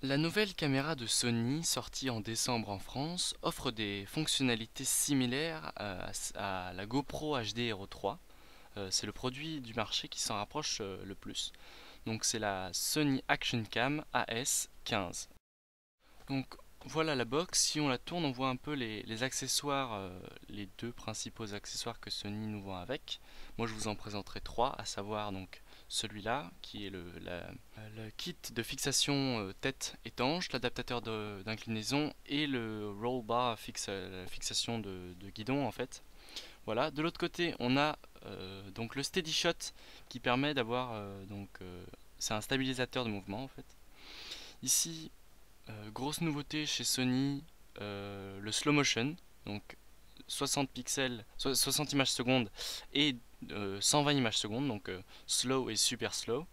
La nouvelle caméra de Sony, sortie en décembre en France, offre des fonctionnalités similaires à la GoPro HD Hero 3. C'est le produit du marché qui s'en rapproche le plus. Donc c'est la Sony Action Cam AS15. Donc voilà la box. Si on la tourne, on voit un peu les accessoires, les deux principaux accessoires que Sony nous vend avec. Moi je vous en présenterai trois, à savoir donc celui-là qui est le kit de fixation tête étanche, l'adaptateur d'inclinaison et le roll bar la fixation de guidon en fait. Voilà. De l'autre côté, on a donc le Steady Shot qui permet d'avoir c'est un stabilisateur de mouvement en fait. Ici, grosse nouveauté chez Sony, le slow motion, donc 60 pixels, 60 images secondes et 120 images secondes, donc slow et super slow.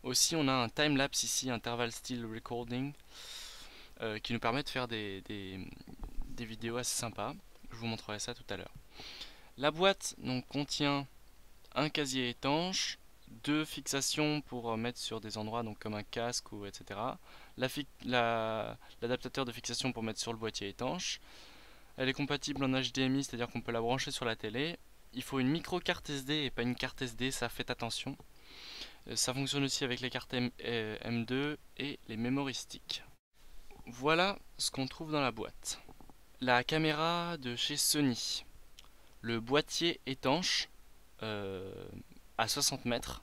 Aussi, on a un time-lapse ici, interval still recording, qui nous permet de faire des vidéos assez sympas. Je vous montrerai ça tout à l'heure. La boîte donc, contient un casier étanche, deux fixations pour mettre sur des endroits donc comme un casque ou etc. L'adaptateur de fixation pour mettre sur le boîtier étanche. Elle est compatible en HDMI, c'est-à-dire qu'on peut la brancher sur la télé. Il faut une micro carte SD et pas une carte SD, ça faites attention. Ça fonctionne aussi avec les cartes M2 et les memory sticks. Voilà ce qu'on trouve dans la boîte. La caméra de chez Sony. Le boîtier étanche euh, à 60 mètres.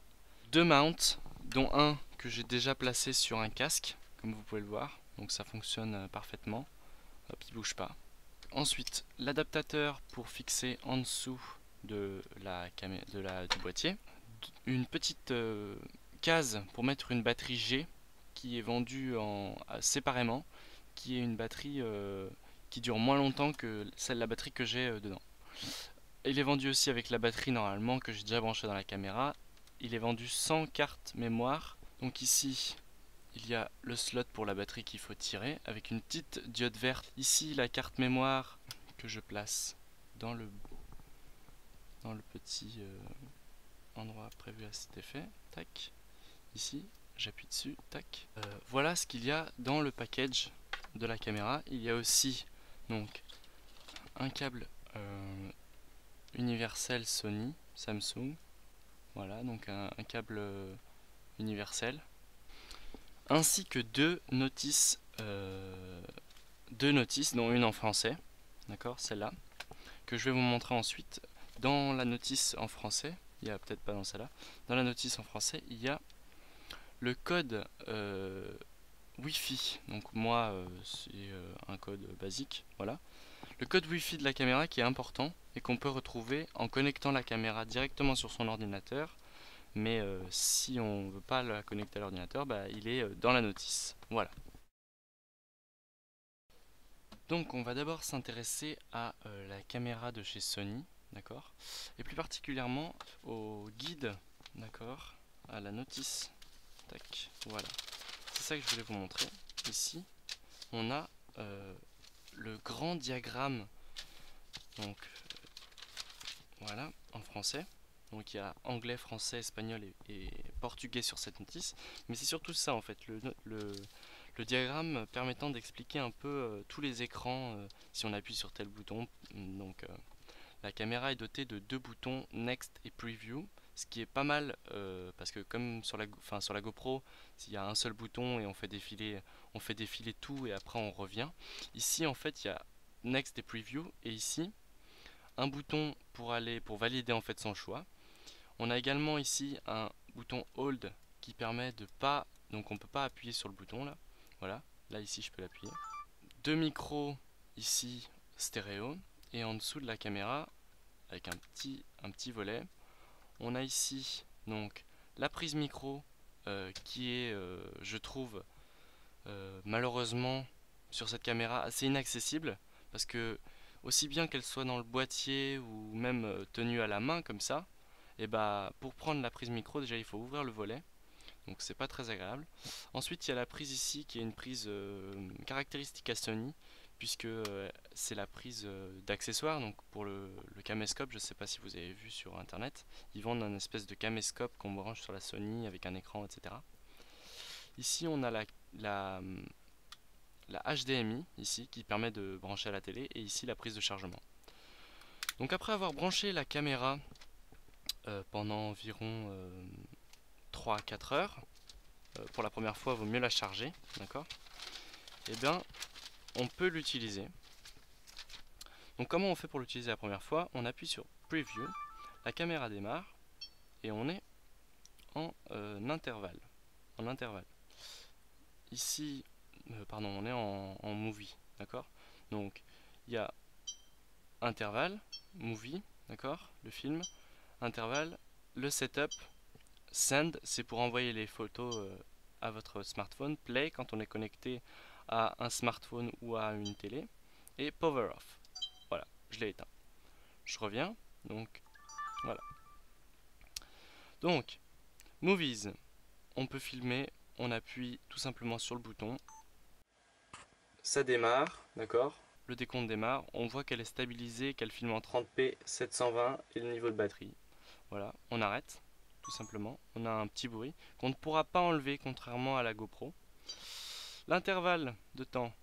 Deux mounts, dont un que j'ai déjà placé sur un casque, comme vous pouvez le voir. Donc ça fonctionne parfaitement. Hop, il bouge pas. Ensuite, l'adaptateur pour fixer en dessous du boîtier. Une petite case pour mettre une batterie G qui est vendue séparément, qui est une batterie qui dure moins longtemps que la batterie que j'ai dedans. Il est vendu aussi avec la batterie normalement que j'ai déjà branchée dans la caméra. Il est vendu sans carte mémoire. Donc ici, il y a le slot pour la batterie qu'il faut tirer avec une petite diode verte. Ici, la carte mémoire que je place dans le petit endroit prévu à cet effet. Tac. Ici, j'appuie dessus. Tac. Voilà ce qu'il y a dans le package de la caméra. Il y a aussi donc un câble universel Sony, Samsung. Voilà, donc un câble universel. Ainsi que deux notices, dont une en français. D'accord, celle-là. Que je vais vous montrer ensuite. Dans la notice en français, il y a peut-être pas dans celle-là. Dans la notice en français, il y a le code Wi-Fi. Donc moi, c'est un code basique. Voilà. Le code Wi-Fi de la caméra qui est important et qu'on peut retrouver en connectant la caméra directement sur son ordinateur. Mais si on ne veut pas la connecter à l'ordinateur, bah, il est dans la notice. Voilà. Donc on va d'abord s'intéresser à la caméra de chez Sony, d'accord, et plus particulièrement au guide, d'accord, à la notice. Tac, voilà. C'est ça que je voulais vous montrer. Ici, on a le grand diagramme, donc voilà, en français. Donc il y a anglais, français, espagnol et portugais sur cette notice. Mais c'est surtout ça en fait, le diagramme permettant d'expliquer un peu tous les écrans si on appuie sur tel bouton. Donc la caméra est dotée de deux boutons Next et Preview, ce qui est pas mal parce que comme sur la GoPro, s'il y a un seul bouton et on fait défiler tout et après on revient. Ici en fait il y a Next et Preview et ici un bouton pour valider en fait son choix. On a également ici un bouton Hold qui permet de pas, donc on peut pas appuyer sur le bouton là. Voilà, là ici je peux l'appuyer. Deux micros ici stéréo et en dessous de la caméra avec un petit volet. On a ici donc la prise micro qui est, je trouve, malheureusement sur cette caméra assez inaccessible parce que aussi bien qu'elle soit dans le boîtier ou même tenue à la main comme ça, et bah pour prendre la prise micro déjà il faut ouvrir le volet, donc c'est pas très agréable. Ensuite il y a la prise ici qui est une prise caractéristique à Sony puisque c'est la prise d'accessoire, donc pour le caméscope, je sais pas si vous avez vu sur internet, ils vendent un espèce de caméscope qu'on branche sur la Sony avec un écran etc. Ici on a la HDMI ici qui permet de brancher à la télé et ici la prise de chargement. Donc après avoir branché la caméra pendant environ 3 à 4 heures, pour la première fois il vaut mieux la charger, d'accord? Et bien on peut l'utiliser. Donc comment on fait pour l'utiliser la première fois? On appuie sur Preview, la caméra démarre et on est en intervalle. Ici, pardon, on est en movie, d'accord? Donc il y a intervalle, movie, d'accord? Le film, intervalle, le setup, send, c'est pour envoyer les photos à votre smartphone, play quand on est connecté à un smartphone ou à une télé, et power off. Voilà, je l'ai éteint. Je reviens, donc voilà. Donc, movies, on peut filmer, on appuie tout simplement sur le bouton. Ça démarre, d'accord? Le décompte démarre, on voit qu'elle est stabilisée, qu'elle filme en 30p, 720 et le niveau de batterie. Voilà, on arrête, tout simplement. On a un petit bruit qu'on ne pourra pas enlever contrairement à la GoPro. L'intervalle de temps,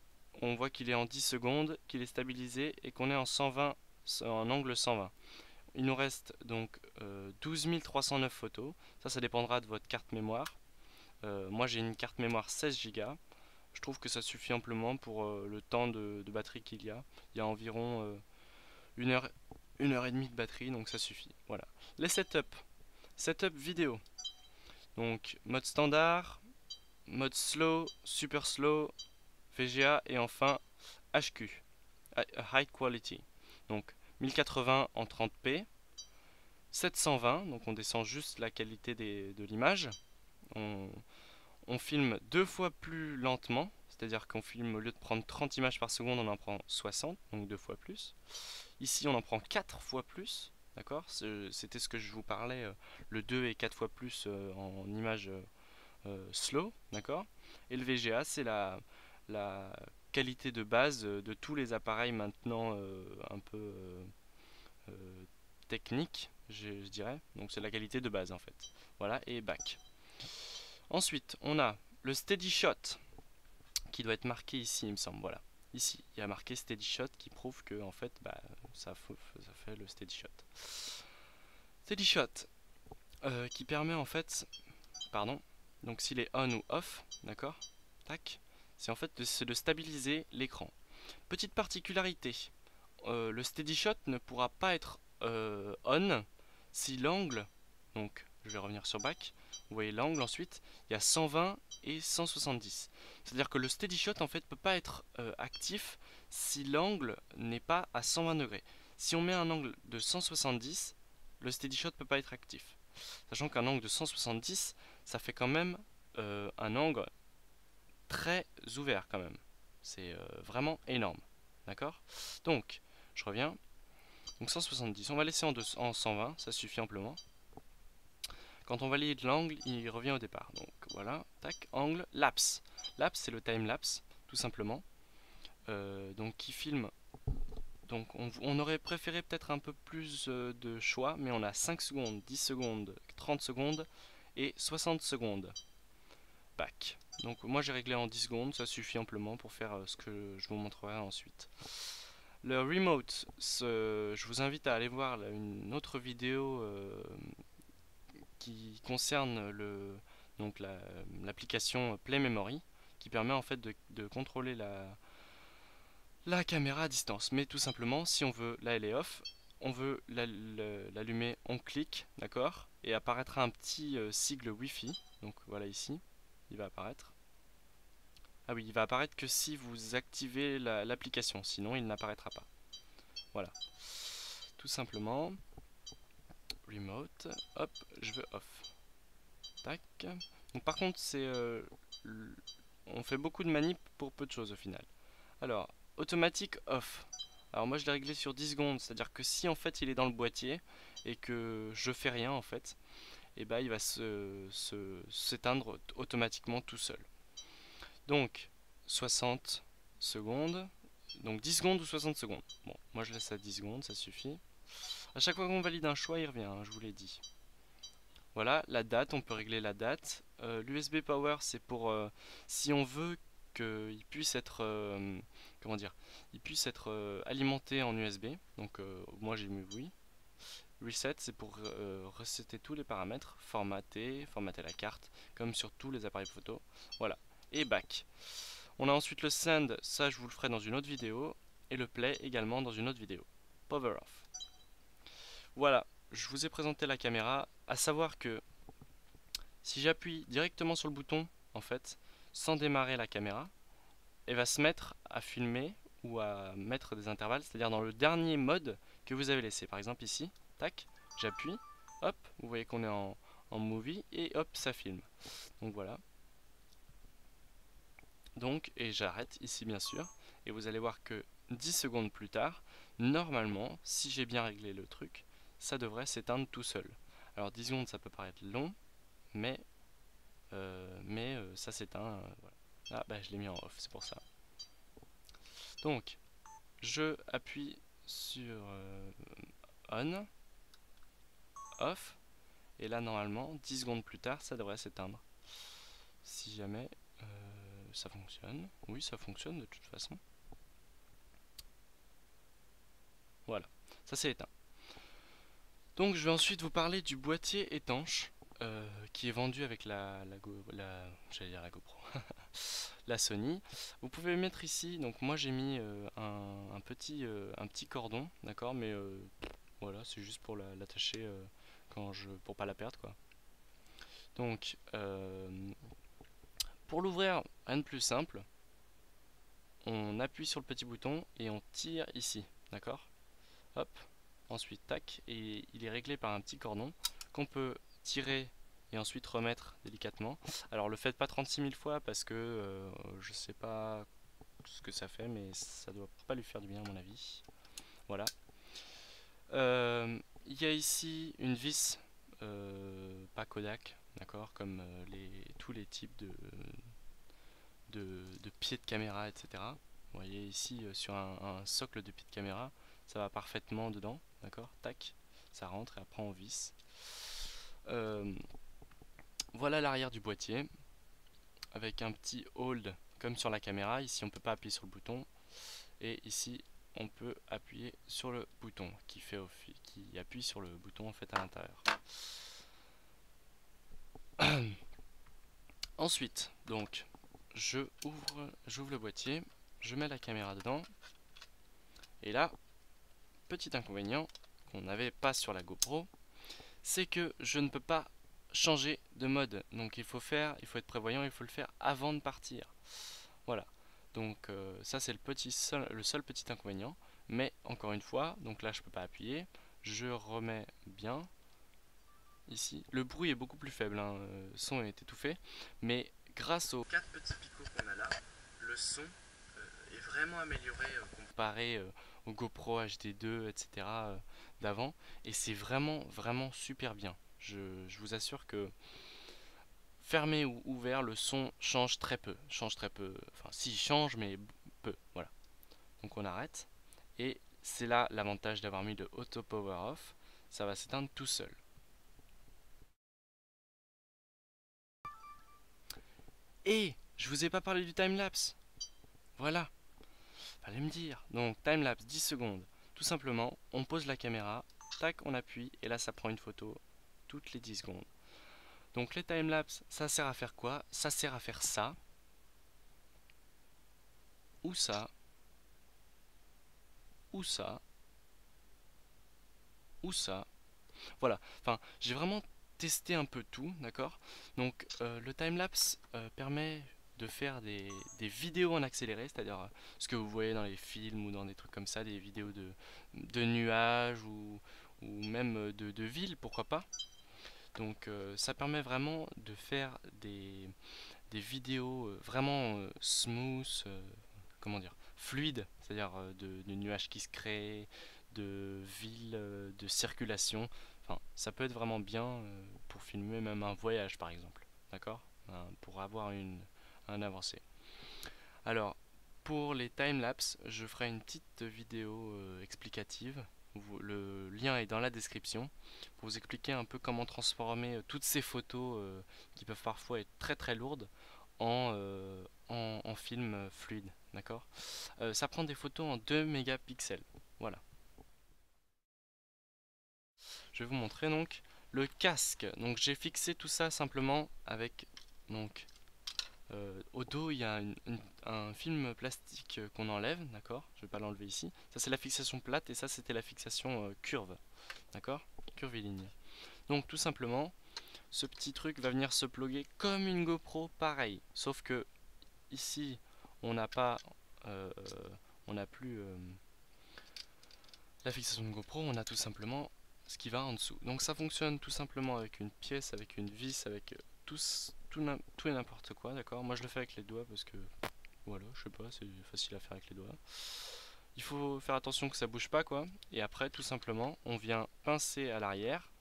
on voit qu'il est en 10 secondes, qu'il est stabilisé et qu'on est en 120, en angle 120. Il nous reste donc 12 309 photos. Ça dépendra de votre carte mémoire. Moi j'ai une carte mémoire 16 Go. Je trouve que ça suffit amplement pour le temps de batterie qu'il y a. Il y a environ 1 heure et demie de batterie, donc ça suffit. Voilà. Les setup vidéo. Donc mode standard, mode slow, super slow, VGA et enfin HQ, High Quality. Donc 1080 en 30p, 720, donc on descend juste la qualité de l'image. On filme 2 fois plus lentement, c'est-à-dire qu'on filme au lieu de prendre 30 images par seconde, on en prend 60, donc 2 fois plus. Ici, on en prend 4 fois plus, d'accord? C'était ce que je vous parlais, le 2 et 4 fois plus en images slow, d'accord? Et le VGA, c'est la qualité de base de tous les appareils maintenant un peu techniques, je dirais. Donc c'est la qualité de base en fait. Voilà, et back. Ensuite, on a le steady shot qui doit être marqué ici, il me semble. Voilà. Ici, il y a marqué steady shot qui prouve que en fait, ça fait le steady shot. Steady shot qui permet en fait, pardon, donc s'il est on ou off, d'accord, tac, c'est en fait de stabiliser l'écran. Petite particularité, le steady shot ne pourra pas être on si l'angle, donc je vais revenir sur back, vous voyez l'angle ensuite, il y a 120 et 170. C'est-à-dire que le steady shot en fait peut pas être actif si l'angle n'est pas à 120 degrés. Si on met un angle de 170, le steady shot peut pas être actif. Sachant qu'un angle de 170, ça fait quand même un angle très ouvert quand même. C'est vraiment énorme. D'accord? Donc, je reviens. Donc 170, on va laisser en 120, ça suffit amplement. Quand on valide l'angle, il revient au départ. Donc voilà, tac, angle, lapse. Lapse, c'est le time lapse, tout simplement. Donc qui filme. Donc on aurait préféré peut-être un peu plus de choix, mais on a 5 secondes, 10 secondes, 30 secondes et 60 secondes. Back. Donc moi j'ai réglé en 10 secondes, ça suffit amplement pour faire ce que je vous montrerai ensuite. Le remote, je vous invite à aller voir une autre vidéo qui concerne l'application Play Memory qui permet en fait de contrôler la caméra à distance. Mais tout simplement, si on veut, là elle est off, on veut l'allumer, on clique, d'accord, et apparaîtra un petit sigle Wi-Fi. Donc voilà ici, il va apparaître. Ah oui, il va apparaître que si vous activez l'application, sinon il n'apparaîtra pas. Voilà, tout simplement. Remote, hop, je veux off. Tac. Donc par contre, on fait beaucoup de manip pour peu de choses au final. Alors, automatique off. Alors moi je l'ai réglé sur 10 secondes, c'est-à-dire que si en fait il est dans le boîtier et que je fais rien en fait, et bah il va s'éteindre automatiquement tout seul. Donc 60 secondes, donc 10 secondes ou 60 secondes. Bon, moi je laisse à 10 secondes, ça suffit. À chaque fois qu'on valide un choix, il revient, hein, je vous l'ai dit. Voilà, la date, on peut régler la date. L'USB Power, c'est pour si on veut qu'il puisse être, comment dire, il puisse être alimenté en USB. Donc moi j'ai mis oui. Reset, c'est pour resetter tous les paramètres, formater la carte, comme sur tous les appareils photo. Voilà. Et back. On a ensuite le send, ça je vous le ferai dans une autre vidéo, et le play également dans une autre vidéo. Power off. Voilà, je vous ai présenté la caméra, à savoir que si j'appuie directement sur le bouton, en fait, sans démarrer la caméra, elle va se mettre à filmer ou à mettre des intervalles, c'est-à-dire dans le dernier mode que vous avez laissé. Par exemple ici, tac, j'appuie, hop, vous voyez qu'on est en movie, et hop, ça filme. Donc voilà. Donc, et j'arrête ici bien sûr, et vous allez voir que 10 secondes plus tard, normalement, si j'ai bien réglé le truc, ça devrait s'éteindre tout seul. Alors 10 secondes ça peut paraître long, mais, ça s'éteint. Voilà. Ah bah je l'ai mis en off, c'est pour ça. Donc, je appuie sur on, off, et là normalement 10 secondes plus tard ça devrait s'éteindre. Si jamais ça fonctionne, oui ça fonctionne de toute façon. Voilà, ça c'est éteint. Donc je vais ensuite vous parler du boîtier étanche qui est vendu avec j'allais dire la GoPro, la Sony. Vous pouvez le mettre ici. Donc moi j'ai mis un petit cordon, d'accord, mais voilà, c'est juste pour l'attacher pour pas la perdre quoi. Donc pour l'ouvrir, rien de plus simple. On appuie sur le petit bouton et on tire ici, d'accord. Hop. Ensuite, tac, et il est réglé par un petit cordon qu'on peut tirer et ensuite remettre délicatement. Alors le faites pas 36 000 fois parce que je sais pas ce que ça fait, mais ça doit pas lui faire du bien à mon avis. Voilà. Il y a ici une vis, pas Kodak, d'accord, comme tous les types de pieds de caméra, etc. Vous voyez ici sur un socle de pied de caméra, ça va parfaitement dedans, d'accord, tac, ça rentre et après on visse. Voilà l'arrière du boîtier avec un petit hold comme sur la caméra. Ici on peut pas appuyer sur le bouton et ici on peut appuyer sur le bouton qui appuie sur le bouton en fait à l'intérieur. Ensuite donc j'ouvre le boîtier, je mets la caméra dedans et là petit inconvénient qu'on n'avait pas sur la GoPro, c'est que je ne peux pas changer de mode. Donc il faut être prévoyant, il faut le faire avant de partir. Voilà. Donc ça c'est le seul petit inconvénient. Mais encore une fois, donc là je peux pas appuyer. Je remets bien ici. Le bruit est beaucoup plus faible, hein. Le son est étouffé. Mais grâce aux 4 petits picots qu'on a là, le son est vraiment amélioré comparé au GoPro HD2, etc. d'avant. Et c'est vraiment super bien. Je vous assure que fermé ou ouvert, le son change très peu. Enfin, si, il change, mais peu. Voilà. Donc on arrête. Et c'est là l'avantage d'avoir mis le Auto Power Off. Ça va s'éteindre tout seul. Et je vous ai pas parlé du timelapse. Voilà. Fallait me dire. Donc timelapse 10 secondes. Tout simplement, on pose la caméra, tac, on appuie, et là ça prend une photo toutes les 10 secondes. Donc les timelapse, ça sert à faire quoi? Ça sert à faire ça, ou ça, ou ça, ou ça. Voilà, enfin, j'ai vraiment testé un peu tout, d'accord? Donc le timelapse permet de faire des vidéos en accéléré, c'est-à-dire ce que vous voyez dans les films ou dans des trucs comme ça, des vidéos de nuages ou même de villes, pourquoi pas. Donc ça permet vraiment de faire des vidéos vraiment smooth, comment dire, fluides, c'est-à-dire de nuages qui se créent, de villes, de circulation. Enfin, ça peut être vraiment bien pour filmer même un voyage par exemple, d'accord? Pour avoir un avancé. Alors, pour les timelapses, je ferai une petite vidéo explicative. Le lien est dans la description pour vous expliquer un peu comment transformer toutes ces photos qui peuvent parfois être très lourdes en film fluide, d'accord. Ça prend des photos en 2 mégapixels, voilà. Je vais vous montrer donc le casque. Donc j'ai fixé tout ça simplement avec donc au dos il y a un film plastique qu'on enlève, d'accord. Je vais pas l'enlever ici. Ça c'est la fixation plate et ça c'était la fixation curve, d'accord, curviligne. Donc tout simplement ce petit truc va venir se plugger comme une GoPro pareil, sauf que ici on n'a pas on n'a plus la fixation de GoPro, on a tout simplement ce qui va en dessous. Donc ça fonctionne tout simplement avec une pièce, avec une vis, avec tout et n'importe quoi, d'accord. Moi je le fais avec les doigts parce que voilà, je sais pas, c'est facile à faire avec les doigts. Il faut faire attention que ça bouge pas, quoi. Et après tout simplement on vient pincer à l'arrière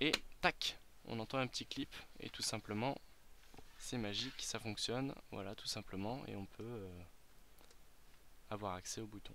et tac, on entend un petit clip et tout simplement c'est magique, ça fonctionne, voilà, tout simplement, et on peut avoir accès au bouton.